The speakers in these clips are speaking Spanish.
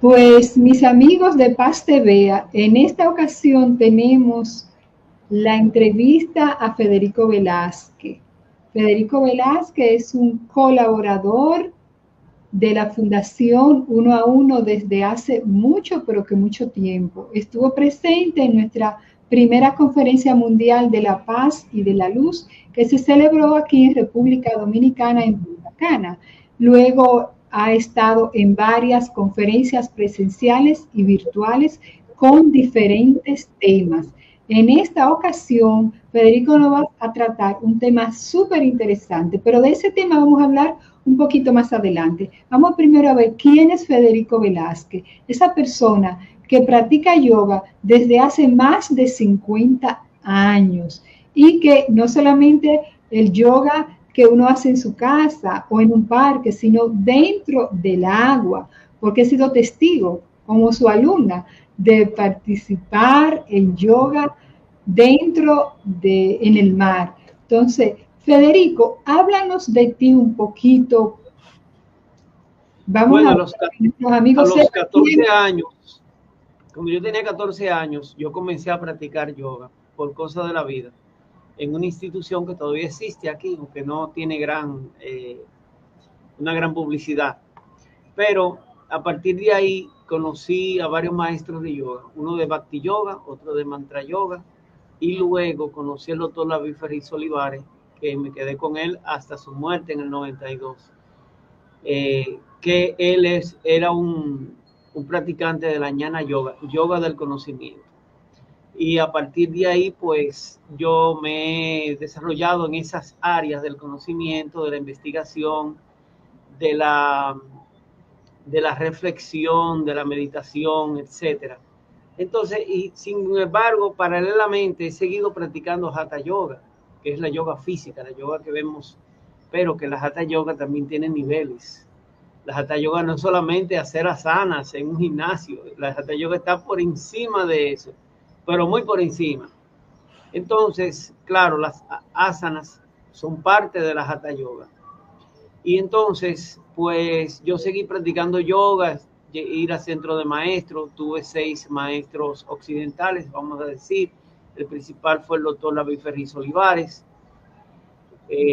Pues mis amigos de Paz TV, en esta ocasión tenemos la entrevista a Federico Velázquez. Federico Velázquez es un colaborador de la Fundación Uno a Uno desde hace mucho, pero que mucho tiempo. Estuvo presente en nuestra primera conferencia mundial de la paz y de la luz que se celebró aquí en República Dominicana, en Punta Cana. Luego ha estado en varias conferencias presenciales y virtuales con diferentes temas. En esta ocasión, Federico nos va a tratar un tema súper interesante, pero de ese tema vamos a hablar un poquito más adelante. Vamos primero a ver quién es Federico Velázquez, esa persona que practica yoga desde hace más de 50 años y que no solamente el yoga que uno hace en su casa o en un parque, sino dentro del agua, porque he sido testigo como su alumna de participar en yoga en el mar. Entonces, Federico, háblanos de ti un poquito. Bueno, a los 14 años, cuando yo tenía 14 años, yo comencé a practicar yoga por cosas de la vida en una institución que todavía existe aquí, aunque no tiene una gran publicidad. Pero a partir de ahí conocí a varios maestros de yoga, uno de Bhakti Yoga, otro de Mantra Yoga, y luego conocí al doctor David Ferriz Olivares, que me quedé con él hasta su muerte en el 92. Que él era un practicante de la Jnana Yoga, yoga del conocimiento. Y a partir de ahí, pues yo me he desarrollado en esas áreas del conocimiento, de la investigación, de la reflexión, de la meditación, etcétera. Entonces, y sin embargo, paralelamente he seguido practicando Hatha Yoga, que es la yoga física, la yoga que vemos, pero que la Hatha Yoga también tiene niveles. La Hatha Yoga no es solamente hacer asanas en un gimnasio, la Hatha Yoga está por encima de eso, pero muy por encima. Entonces, claro, las asanas son parte de la Hatha Yoga. Y entonces, pues yo seguí practicando yoga, ir a centro de maestros, tuve 6 maestros occidentales, vamos a decir. El principal fue el doctor David Ferriz Olivares,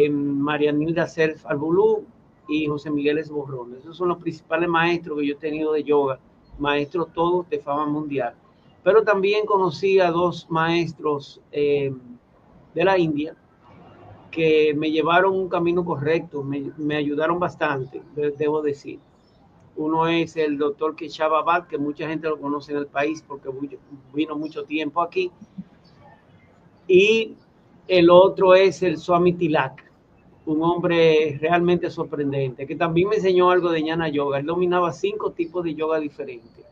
María Nilda Cerf Albulú y José Miguel Esborrón. Esos son los principales maestros que yo he tenido de yoga, maestros todos de fama mundial. Pero también conocí a 2 maestros de la India que me llevaron un camino correcto, me ayudaron bastante, debo decir. Uno es el doctor Keshava Bhatt, que mucha gente lo conoce en el país porque vino mucho tiempo aquí. Y el otro es el Swami Tilak, un hombre realmente sorprendente, que también me enseñó algo de Jnana Yoga. Él dominaba 5 tipos de yoga diferentes.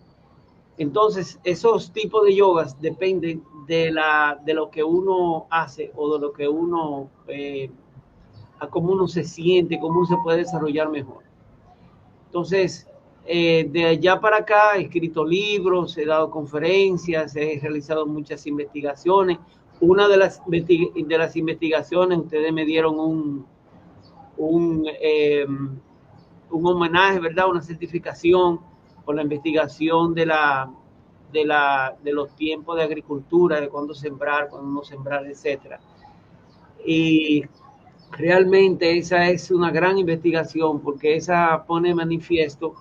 Entonces, esos tipos de yogas dependen de lo que uno hace o de lo que uno, a cómo uno se siente, cómo uno se puede desarrollar mejor. Entonces, de allá para acá he escrito libros, he dado conferencias, he realizado muchas investigaciones. Una de las investigaciones, ustedes me dieron un homenaje, ¿verdad? Una certificación por la investigación de los tiempos de agricultura, de cuándo sembrar, cuándo no sembrar, etcétera. Y realmente esa es una gran investigación porque esa pone de manifiesto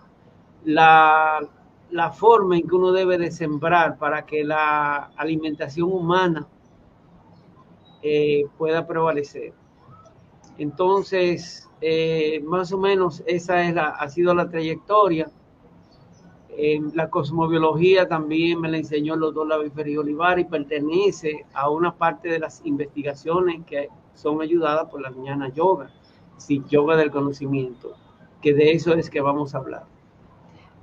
la forma en que uno debe de sembrar para que la alimentación humana pueda prevalecer. Entonces, más o menos esa ha sido la trayectoria. La cosmobiología también me la enseñó el doctor David Ferriz Olivares y pertenece a una parte de las investigaciones que son ayudadas por la Jnana Yoga, sí, yoga del conocimiento, que de eso es que vamos a hablar.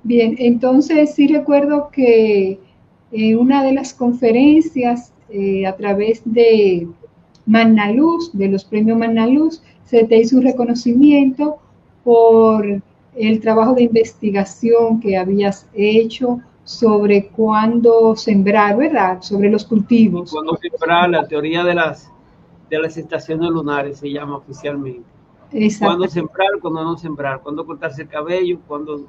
Bien, entonces sí recuerdo que en una de las conferencias a través de Magnaluz, de los premios Magnaluz, se te hizo un reconocimiento por el trabajo de investigación que habías hecho sobre cuándo sembrar, ¿verdad? Sobre los cultivos. Cuándo sembrar, la teoría de las estaciones lunares se llama oficialmente. Cuándo sembrar, cuándo no sembrar, cuándo cortarse el cabello, cuándo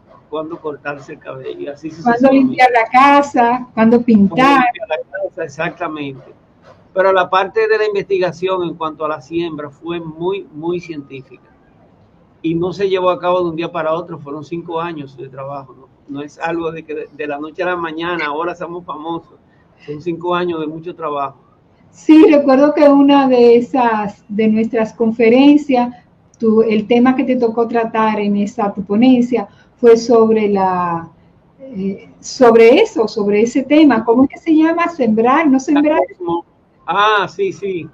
cortarse el cabello, y así Cuándo sucesivamente. limpiar la casa, cuándo pintar. La casa, exactamente. Pero la parte de la investigación en cuanto a la siembra fue muy, muy científica. Y no se llevó a cabo de un día para otro, fueron 5 años de trabajo. No es algo de que de la noche a la mañana, ahora somos famosos. Son 5 años de mucho trabajo. Sí, recuerdo que una de nuestras conferencias, el tema que te tocó tratar en tu ponencia fue sobre ese tema. ¿Cómo es que se llama? ¿Sembrar, no sembrar? Sí, sí.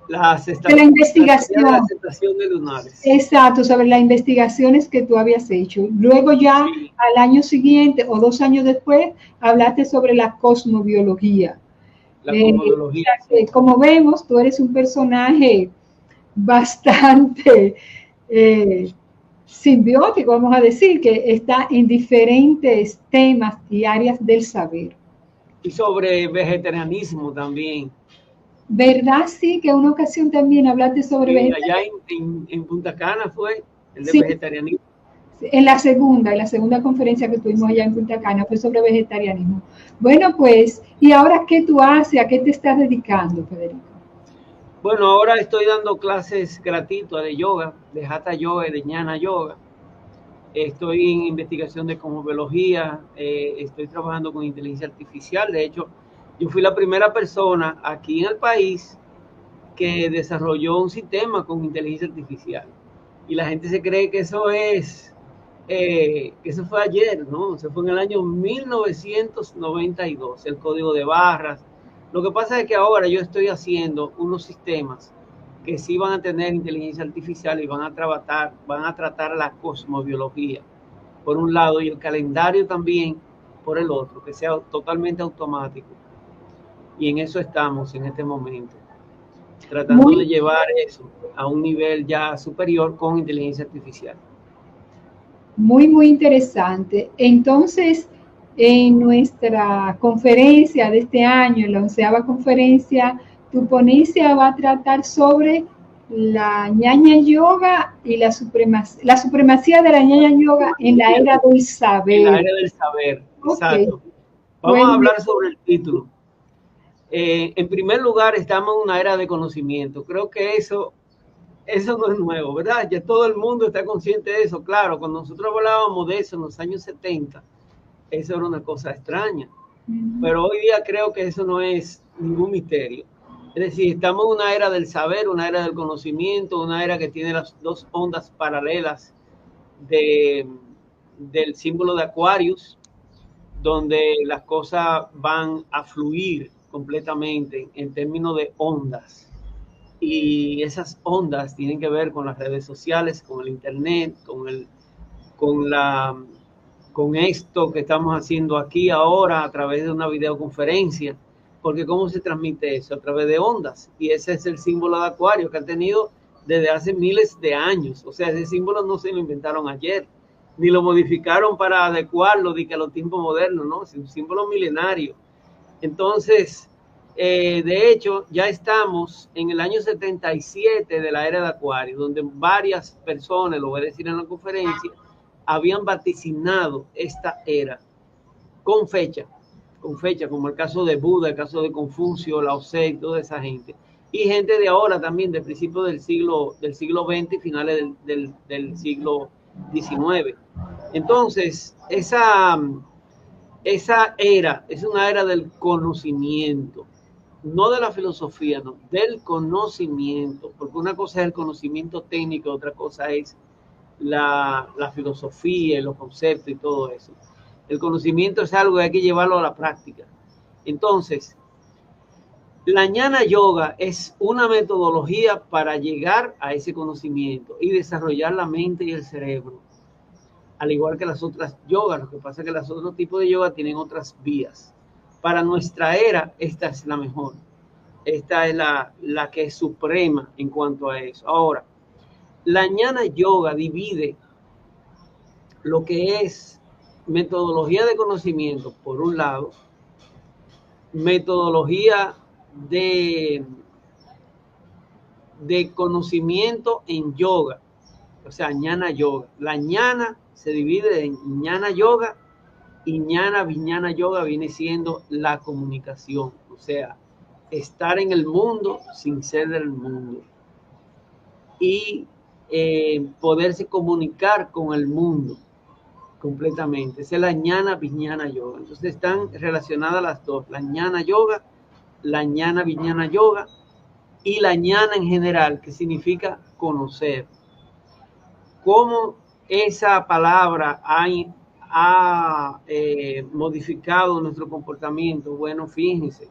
De la investigación. Las estaciones lunares. Exacto, sobre las investigaciones que tú habías hecho. Luego ya sí, al año siguiente o 2 años después, hablaste sobre la cosmobiología. La cosmobiología. Como vemos, tú eres un personaje bastante simbiótico, vamos a decir, que está en diferentes temas y áreas del saber. Y sobre vegetarianismo también. ¿Verdad? Sí, que en una ocasión también hablaste sobre vegetarianismo. Allá en Punta Cana fue el de vegetarianismo. En la segunda conferencia que tuvimos allá en Punta Cana fue sobre vegetarianismo. Bueno, pues, ¿y ahora qué tú haces? ¿A qué te estás dedicando, Federico? Bueno, ahora estoy dando clases gratuitas de yoga, de Hatha Yoga y de Jnana Yoga. Estoy en investigación de cosmobiología, estoy trabajando con inteligencia artificial. De hecho, yo fui la primera persona aquí en el país que desarrolló un sistema con inteligencia artificial. Y la gente se cree que eso eso fue ayer, ¿no? Se fue en el año 1992, el código de barras. Lo que pasa es que ahora yo estoy haciendo unos sistemas que sí van a tener inteligencia artificial y van a tratar la cosmobiología, por un lado, y el calendario también, por el otro, que sea totalmente automático. Y en eso estamos en este momento, tratando de llevar eso a un nivel ya superior con inteligencia artificial. Muy, muy interesante. Entonces, en nuestra conferencia de este año, en la 11ª conferencia, tu ponencia va a tratar sobre la ñaña yoga y la supremacía de la ñaña yoga en la era del saber. En la era del saber, exacto. Okay. Vamos a hablar sobre el título. En primer lugar, estamos en una era de conocimiento. Creo que eso no es nuevo, ¿verdad? Ya todo el mundo está consciente de eso. Claro, cuando nosotros hablábamos de eso en los años 70, eso era una cosa extraña. Pero hoy día creo que eso no es ningún misterio. Es decir, estamos en una era del saber, una era del conocimiento, una era que tiene las dos ondas paralelas del símbolo de Aquarius, donde las cosas van a fluir completamente en términos de ondas. Y esas ondas tienen que ver con las redes sociales, con el internet, con esto que estamos haciendo aquí ahora a través de una videoconferencia, porque ¿cómo se transmite eso? A través de ondas, y ese es el símbolo de Acuario que han tenido desde hace miles de años. O sea, ese símbolo no se lo inventaron ayer, ni lo modificaron para adecuarlo a los tiempos modernos, ¿no? Es un símbolo milenario. Entonces, de hecho, ya estamos en el año 77 de la era de Acuario, donde varias personas, lo voy a decir en la conferencia, habían vaticinado esta era con fecha, como el caso de Buda, el caso de Confucio, Lao Tse, toda esa gente. Y gente de ahora también, de principios del siglo XX y finales del siglo XIX. Entonces, esa era es una era del conocimiento, no de la filosofía, no, del conocimiento, porque una cosa es el conocimiento técnico, otra cosa es la filosofía y los conceptos y todo eso. El conocimiento es algo que hay que llevarlo a la práctica. Entonces, la Jnana Yoga es una metodología para llegar a ese conocimiento y desarrollar la mente y el cerebro, al igual que las otras yogas. Lo que pasa es que los otros tipos de yoga tienen otras vías. Para nuestra era, esta es la mejor. Esta es la que es suprema en cuanto a eso. Ahora, la Jnana Yoga divide lo que es metodología de conocimiento, por un lado, metodología de conocimiento en yoga, o sea, Jnana Yoga. La Jnana se divide en Jnana Yoga y Jnana Vijnana Yoga viene siendo la comunicación, o sea, estar en el mundo sin ser del mundo y poderse comunicar con el mundo completamente. Esa es la Jnana Vijnana Yoga. Entonces están relacionadas las dos, la Jnana Yoga, la Jnana Vijnana Yoga y la Jnana en general, que significa conocer. Cómo esa palabra ha modificado nuestro comportamiento. Bueno, fíjense,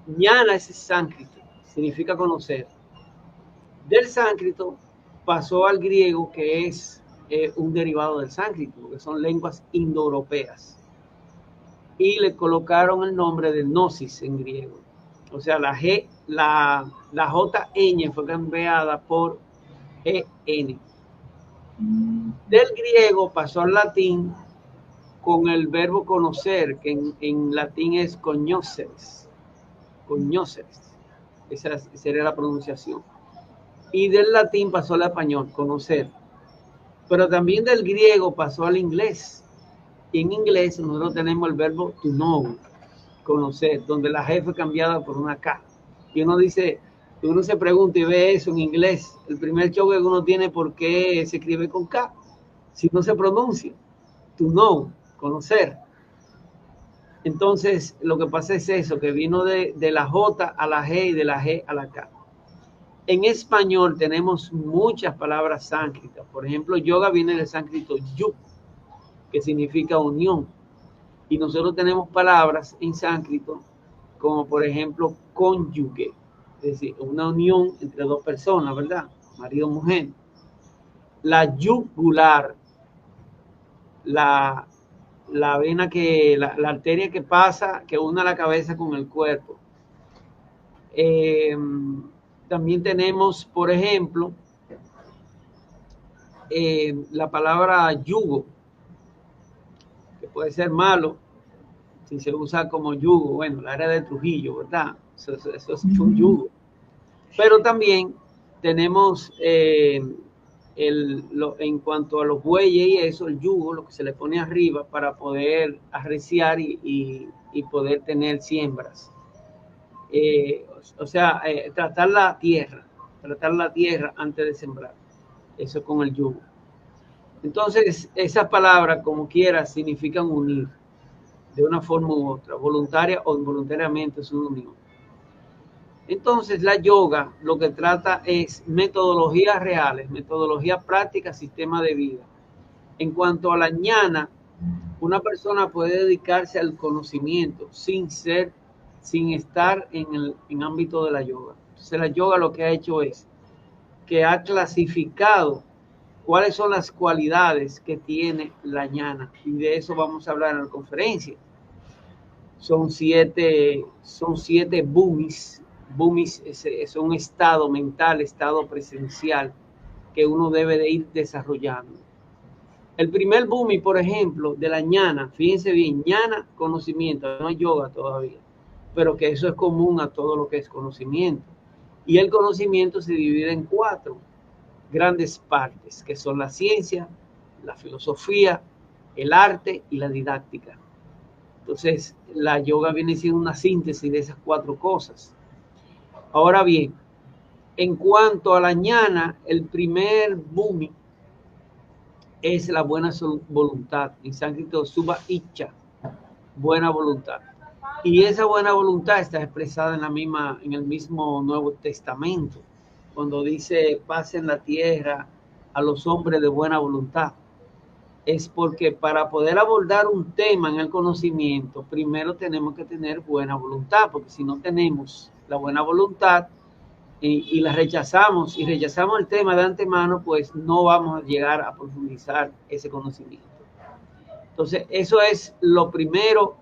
Jnana es sánscrito, significa conocer. Del sánscrito pasó al griego, que es un derivado del sánscrito, que son lenguas indoeuropeas. Y le colocaron el nombre de gnosis en griego. O sea, la JN fue cambiada por EN. Del griego pasó al latín con el verbo conocer, que en latín es conoceres. Conoceres. Esa sería la pronunciación. Y del latín pasó al español, conocer. Pero también del griego pasó al inglés. Y en inglés nosotros tenemos el verbo to know, conocer, donde la G fue cambiada por una K. Y uno dice, uno se pregunta y ve eso en inglés. El primer choque que uno tiene, ¿por qué se escribe con K? Si no se pronuncia. To know, conocer. Entonces, lo que pasa es eso, que vino de la J a la G y de la G a la K. En español tenemos muchas palabras sánscritas. Por ejemplo, yoga viene del sánscrito yug, que significa unión. Y nosotros tenemos palabras en sánscrito como, por ejemplo, cónyuge, es decir, una unión entre dos personas, ¿verdad? Marido o mujer. La yugular, la vena la arteria que pasa, que une la cabeza con el cuerpo. También tenemos, por ejemplo, la palabra yugo, que puede ser malo si se usa como yugo. Bueno, la área de Trujillo, ¿verdad? Eso es un yugo. Pero también tenemos en cuanto a los bueyes y eso, el yugo, lo que se le pone arriba para poder arreciar y poder tener siembras. O sea, tratar la tierra antes de sembrar. Eso con el yugo. Entonces, esas palabras, como quiera, significan unir de una forma u otra, voluntaria o involuntariamente, es una unión. Entonces, la yoga lo que trata es metodologías reales, metodologías prácticas, sistema de vida. En cuanto a la jnana, una persona puede dedicarse al conocimiento sin estar en el ámbito de la yoga. Entonces, la yoga lo que ha hecho es que ha clasificado cuáles son las cualidades que tiene la jnana. Y de eso vamos a hablar en la conferencia. Son siete bhumis. Bhumis es un estado mental, estado presencial que uno debe de ir desarrollando. El primer bhumi, por ejemplo, de la jnana, fíjense bien, jnana, conocimiento, no hay yoga todavía, pero que eso es común a todo lo que es conocimiento. Y el conocimiento se divide en 4 grandes partes, que son la ciencia, la filosofía, el arte y la didáctica. Entonces, la yoga viene siendo una síntesis de esas 4 cosas. Ahora bien, en cuanto a la jnana, el primer bhumi es la buena voluntad. En sánscrito, subha icha, buena voluntad. Y esa buena voluntad está expresada en el mismo Nuevo Testamento, cuando dice paz en la tierra a los hombres de buena voluntad. Es porque para poder abordar un tema en el conocimiento, primero tenemos que tener buena voluntad, porque si no tenemos la buena voluntad y la rechazamos el tema de antemano, pues no vamos a llegar a profundizar ese conocimiento. Entonces, eso es lo primero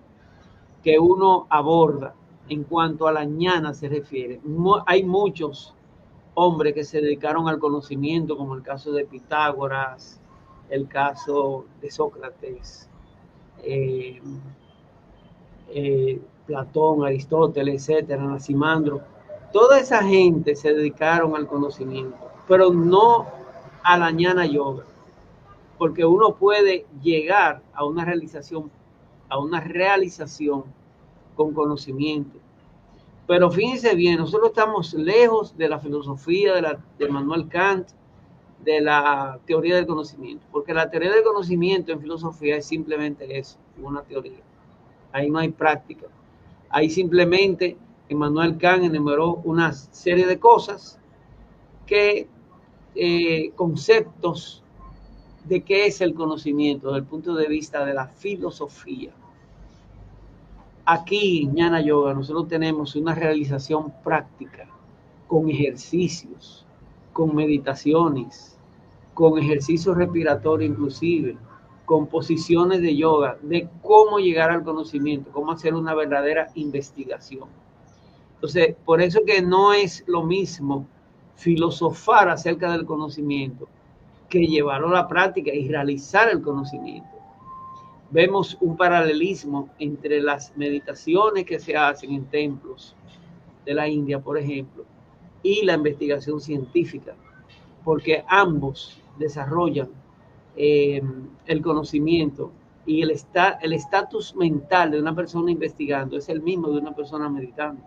que uno aborda en cuanto a la jnana se refiere. Hay muchos hombres que se dedicaron al conocimiento, como el caso de Pitágoras, el caso de Sócrates, Platón, Aristóteles, etcétera, Anaximandro. Toda esa gente se dedicaron al conocimiento, pero no a la Jnana Yoga, porque uno puede llegar a una realización con conocimiento. Pero fíjense bien, nosotros estamos lejos de la filosofía de Immanuel Kant, de la teoría del conocimiento, porque la teoría del conocimiento en filosofía es simplemente eso, una teoría. Ahí no hay práctica. Ahí simplemente Immanuel Kant enumeró una serie de cosas conceptos de qué es el conocimiento desde el punto de vista de la filosofía. Aquí en Jnana Yoga nosotros tenemos una realización práctica con ejercicios, con meditaciones, con ejercicios respiratorios inclusive, con posiciones de yoga, de cómo llegar al conocimiento, cómo hacer una verdadera investigación. Entonces, por eso que no es lo mismo filosofar acerca del conocimiento que llevarlo a la práctica y realizar el conocimiento. Vemos un paralelismo entre las meditaciones que se hacen en templos de la India, por ejemplo, y la investigación científica, porque ambos desarrollan el conocimiento y el estatus mental de una persona investigando es el mismo de una persona meditando.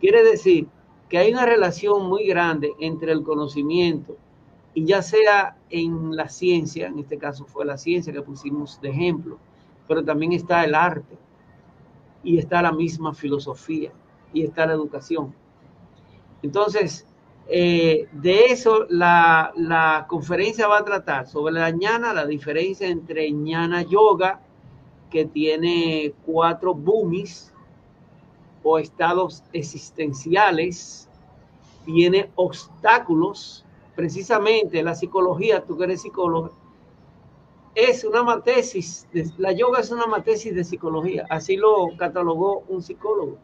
Quiere decir que hay una relación muy grande entre el conocimiento y ya sea en la ciencia, en este caso fue la ciencia que pusimos de ejemplo, pero también está el arte y está la misma filosofía y está la educación. Entonces, de eso la conferencia va a tratar sobre la jnana, la diferencia entre jnana yoga, que tiene 4 bhumis o estados existenciales, tiene obstáculos. Precisamente la psicología, tú que eres psicólogo, es una matesis, la yoga es una matesis de psicología, así lo catalogó un psicólogo.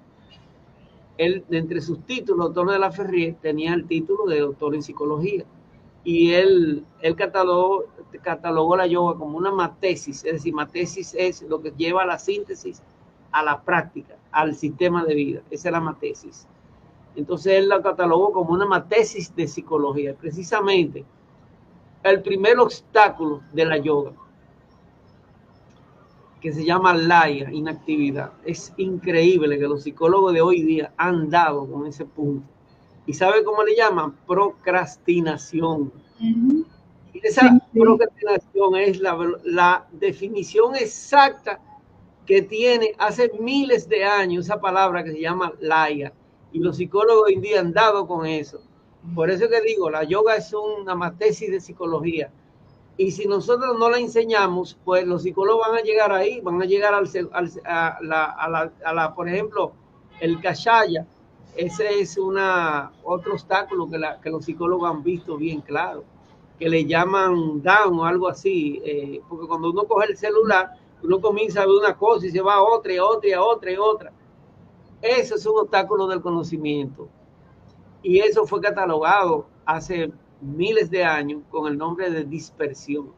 Él, entre sus títulos, doctor de la Ferrier, tenía el título de doctor en psicología. Y él catalogó la yoga como una matesis, es decir, matesis es lo que lleva a la síntesis, a la práctica, al sistema de vida. Esa es la matesis. Entonces él la catalogó como una matesis de psicología. Precisamente, el primer obstáculo de la yoga, que se llama laya, inactividad. Es increíble que los psicólogos de hoy día han dado con ese punto. ¿Y sabe cómo le llaman? Procrastinación. Uh-huh. Y esa procrastinación es la definición exacta que tiene hace miles de años esa palabra que se llama laya. Y los psicólogos hoy en día han dado con eso. Por eso que digo, la yoga es una matesis de psicología. Y si nosotros no la enseñamos, pues los psicólogos van a llegar ahí, van a llegar por ejemplo, el kashaya. Ese es otro obstáculo que los psicólogos han visto bien claro, que le llaman down o algo así, porque cuando uno coge el celular, uno comienza a ver una cosa y se va a otra y otra y otra y otra. Eso es un obstáculo del conocimiento. Y eso fue catalogado hace miles de años con el nombre de dispersión.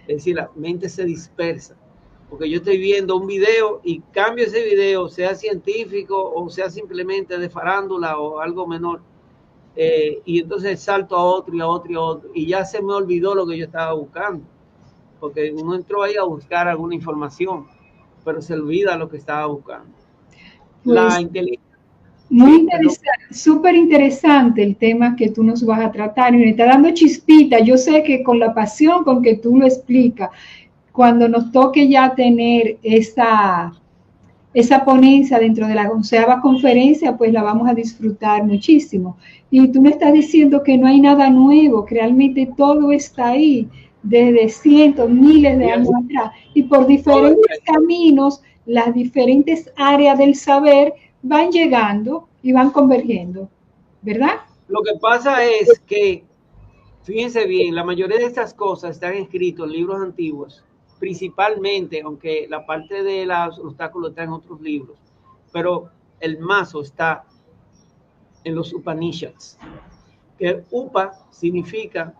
Es decir, la mente se dispersa. Porque yo estoy viendo un video y cambio ese video, sea científico o sea simplemente de farándula o algo menor. Y entonces salto a otro y a otro y a otro. Y ya se me olvidó lo que yo estaba buscando. Porque uno entró ahí a buscar alguna información, pero se olvida lo que estaba buscando. Pues, la inteligencia. Muy interesante, súper interesante el tema que tú nos vas a tratar y me está dando chispita. Yo sé que con la pasión con que tú lo explicas, cuando nos toque ya tener esa ponencia dentro de la 11ª conferencia, pues la vamos a disfrutar muchísimo. Y tú me estás diciendo que no hay nada nuevo, que realmente todo está ahí desde cientos, miles de años atrás. Y por diferentes caminos, las diferentes áreas del saber van llegando y van convergiendo, ¿verdad? Lo que pasa es que, fíjense bien, la mayoría de estas cosas están escritas en libros antiguos, principalmente, aunque la parte de los obstáculos está en otros libros, pero el mazo está en los Upanishads. Que Upa significa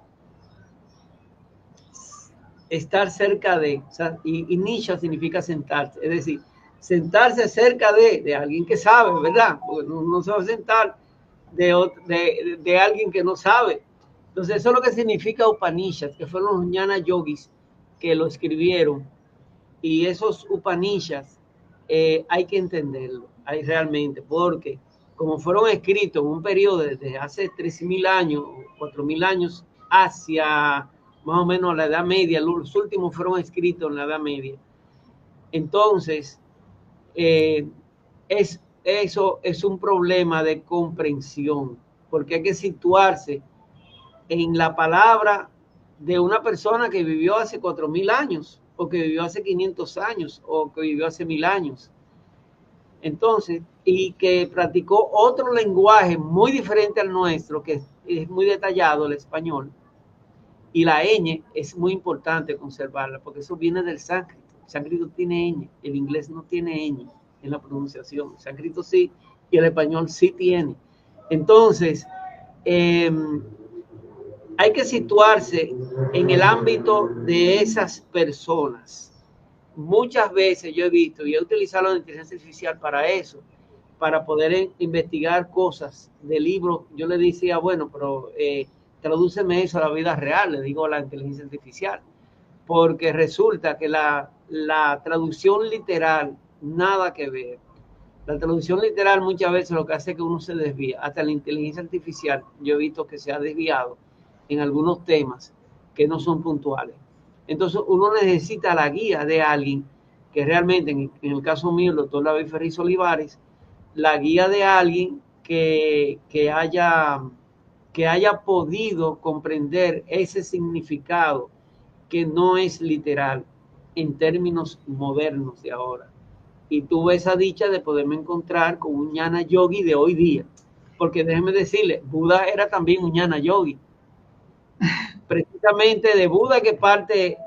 estar cerca de, o sea, y Nisha significa sentarse, es decir, sentarse cerca de alguien que sabe, ¿verdad? Porque no se va a sentar de alguien que no sabe. Entonces, eso es lo que significa Upanishads, que fueron los Jnana Yogis que lo escribieron. Y esos Upanishads hay que entenderlo, hay realmente, porque como fueron escritos en un periodo desde hace 3.000 años, 4.000 años, hacia más o menos la Edad Media, los últimos fueron escritos en la Edad Media. Entonces, eso es un problema de comprensión, porque hay que situarse en la palabra de una persona que vivió hace 4.000 años, o que vivió hace 500 años, o que vivió hace 1.000 años. Entonces, y que practicó otro lenguaje muy diferente al nuestro, que es muy detallado, el español. Y la ñ es muy importante conservarla, porque eso viene del sánscrito. El sánscrito tiene ñ, el inglés no tiene ñ en la pronunciación. El sánscrito sí, y el español sí tiene. Entonces, hay que situarse en el ámbito de esas personas. Muchas veces yo he visto y he utilizado la inteligencia artificial para eso, para poder investigar cosas de libros. Yo le decía, bueno, pero tradúceme eso a la vida real, le digo a la inteligencia artificial, porque resulta que la traducción literal, nada que ver. La traducción literal muchas veces lo que hace es que uno se desvía. Hasta la inteligencia artificial yo he visto que se ha desviado en algunos temas que no son puntuales. Entonces uno necesita la guía de alguien que realmente, en el caso mío, el doctor David Ferriz Olivares, la guía de alguien que haya podido comprender ese significado que no es literal en términos modernos de ahora. Y tuve esa dicha de poderme encontrar con un Jnana Yogi de hoy día. Porque déjenme decirle, Buda era también un Jnana Yogi. Precisamente de Buda que parte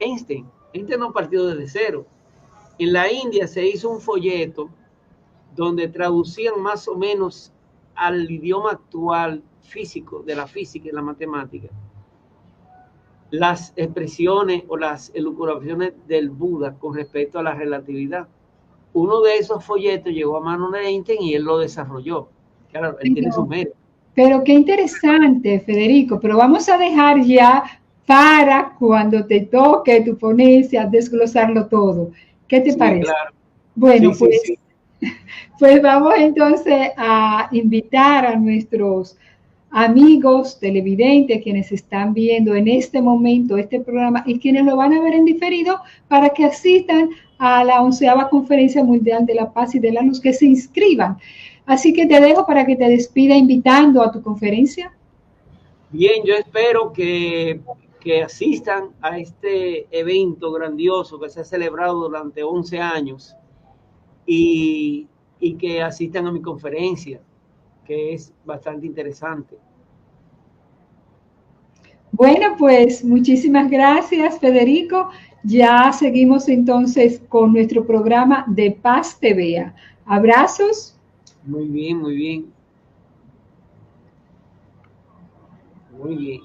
Einstein. Einstein no partió desde cero. En la India se hizo un folleto donde traducían más o menos al idioma actual físico, de la física y la matemática, las expresiones o las elucubraciones del Buda con respecto a la relatividad. Uno de esos folletos llegó a mano de Einstein y él lo desarrolló. Claro, él tiene su mérito. Pero qué interesante, Federico, pero vamos a dejar ya para cuando te toque tu ponencia desglosarlo todo. ¿Qué te parece? Claro. Bueno, pues vamos entonces a invitar a nuestros amigos televidentes, quienes están viendo en este momento este programa y quienes lo van a ver en diferido, para que asistan a la 11ª Conferencia Mundial de la Paz y de la Luz, que se inscriban. Así que te dejo para que te despida invitando a tu conferencia. Bien, yo espero que asistan a este evento grandioso que se ha celebrado durante 11 años y que asistan a mi conferencia, que es bastante interesante. Bueno, pues muchísimas gracias, Federico. Ya seguimos entonces con nuestro programa de Paz TV. Abrazos. Muy bien, muy bien. Muy bien.